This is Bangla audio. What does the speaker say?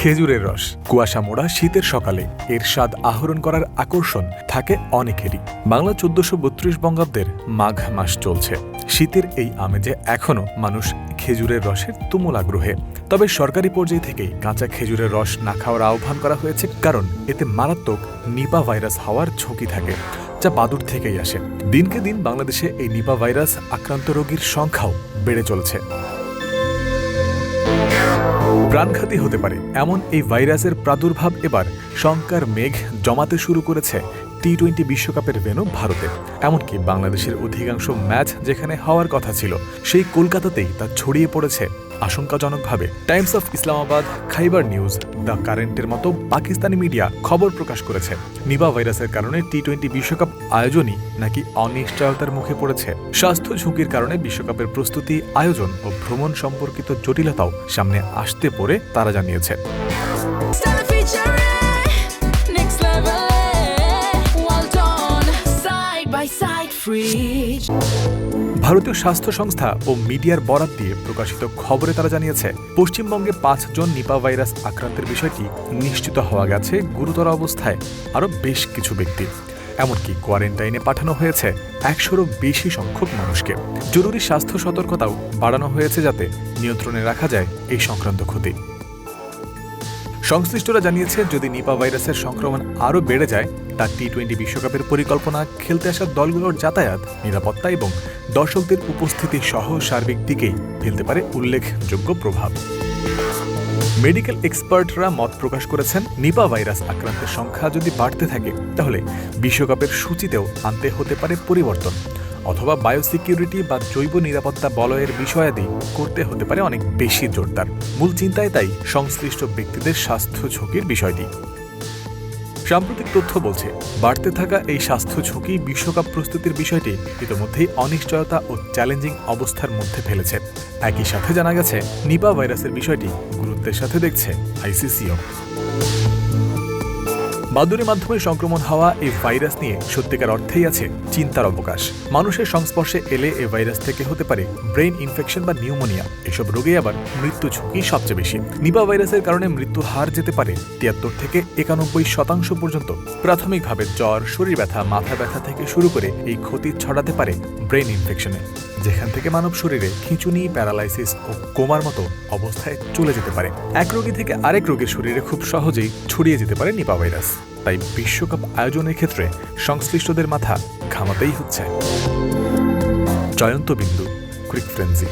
খেজুরের রস, কুয়াশা মোড়া শীতের সকালে এর স্বাদ আহরণ করার আকর্ষণ থাকে অনেকেরই। বাংলা 1432 বঙ্গাব্দের মাঘ মাস চলছে। শীতের এই আমেজে এখনও মানুষ খেজুরের রসের তুমুল আগ্রহে। তবে সরকারি পর্যায় থেকেই কাঁচা খেজুরের রস না খাওয়ার আহ্বান করা হয়েছে, কারণ এতে মারাত্মক নিপা ভাইরাস হওয়ার ঝুঁকি থাকে, যা বাদুড় থেকেই আসে। দিনকে দিন বাংলাদেশে এই নিপা ভাইরাস আক্রান্ত রোগীর সংখ্যাও বেড়ে চলছে। প্রাণঘাতী হতে পারে এমন এই ভাইরাসের প্রাদুর্ভাব এবার শঙ্কার মেঘ জমাতে শুরু করেছে টি-20 বিশ্বকাপের ভেন্যু ভারতে। এমনকি বাংলাদেশের অধিকাংশ ম্যাচ যেখানে হওয়ার কথা ছিল, সেই কলকাতাতেই তা ছড়িয়ে পড়েছে আশঙ্কাজনকভাবে। Times of Islamabad, Khyber news, the কারেন্টের মতো পাকিস্তানি মিডিয়া খবর প্রকাশ করেছে নিপা ভাইরাসের কারণে টি-20 বিশ্বকাপ আয়োজনই নাকি অনিশ্চয়তার মুখে পড়েছে। স্বাস্থ্য ঝুঁকির কারণে বিশ্বকাপের প্রস্তুতি, আয়োজন ও ভ্রমণ সম্পর্কিত জটিলতাও সামনে আসতে পারে তারা জানিয়েছে। ভারতীয় স্বাস্থ্য সংস্থা ও মিডিয়ার বরাত দিয়ে প্রকাশিত খবরে তারা জানিয়েছে, পশ্চিমবঙ্গে 5 জন নিপা ভাইরাস আক্রান্তের বিষয়টি নিশ্চিত হওয়া গেছে। গুরুতর অবস্থায় আরও বেশ কিছু ব্যক্তি, এমনকি কোয়ারেন্টাইনে পাঠানো হয়েছে 100-এরও বেশি সংখ্যক মানুষকে। জরুরি স্বাস্থ্য সতর্কতাও বাড়ানো হয়েছে যাতে নিয়ন্ত্রণে রাখা যায় এই সংক্রান্ত ক্ষতি। সংশ্লিষ্টরা জানিয়েছে, যদি নিপা ভাইরাসের সংক্রমণ আরও বেড়ে যায়, তা টি-20 বিশ্বকাপের পরিকল্পনা, খেলতে আসা দলগুলোর যাতায়াত, নিরাপত্তা এবং দর্শকদের উপস্থিতি সহ সার্বিক দিকেই ফেলতে পারে উল্লেখযোগ্য প্রভাব। মেডিকেল এক্সপার্টরা মত প্রকাশ করেছেন, নিপা ভাইরাস আক্রান্তের সংখ্যা যদি বাড়তে থাকে, তাহলে বিশ্বকাপের সূচিতেও আনতে হতে পারে পরিবর্তন, অথবা বায়োসিকিউরিটি বা জৈব নিরাপত্তা বলয়ের বিষয়াদি করতে হতে পারে অনেক বেশি জোরদার। মূল চিন্তায় তাই সংশ্লিষ্ট ব্যক্তিদের স্বাস্থ্য ঝুঁকির বিষয়টি। সাম্প্রতিক তথ্য বলছে, বাড়তে থাকা এই স্বাস্থ্য ঝুঁকি বিশ্বকাপ প্রস্তুতির বিষয়টি ইতিমধ্যেই অনিশ্চয়তা ও চ্যালেঞ্জিং অবস্থার মধ্যে ফেলেছে। একই সাথে জানা গেছে, নিপা ভাইরাসের বিষয়টি গুরুত্বের সাথে দেখছে আইসিসিও। বাদুড়ের মাধ্যমে সংক্রমণ হওয়া এই ভাইরাস নিয়ে সত্যিকার অর্থেই আছে চিন্তার অবকাশ। মানুষের সংস্পর্শে এলে এই ভাইরাস থেকে হতে পারে ব্রেইন ইনফেকশন বা নিউমোনিয়া। এসব রোগে আবার মৃত্যু ঝুঁকি সবচেয়ে বেশি। নিপা ভাইরাসের কারণে মৃত্যু হার যেতে পারে 73 থেকে 91% পর্যন্ত। প্রাথমিকভাবে জ্বর, শরীর ব্যথা, মাথা ব্যথা থেকে শুরু করে এই ক্ষতি ছড়াতে পারে ব্রেইন ইনফেকশনে, যেখান থেকে মানব শরীরে খিঁচুনি, প্যারালাইসিস ও কোমার মতো অবস্থায় চলে যেতে পারে। এক রোগী থেকে আরেক রোগীর শরীরে খুব সহজেই ছড়িয়ে যেতে পারে নিপা ভাইরাস। তাই বিশ্বকাপ আয়োজনের ক্ষেত্রে সংশ্লিষ্টদের মাথা ঘামাতেই হচ্ছে। জয়ন্ত বিন্দু, ক্রিক ফ্রেন্সি।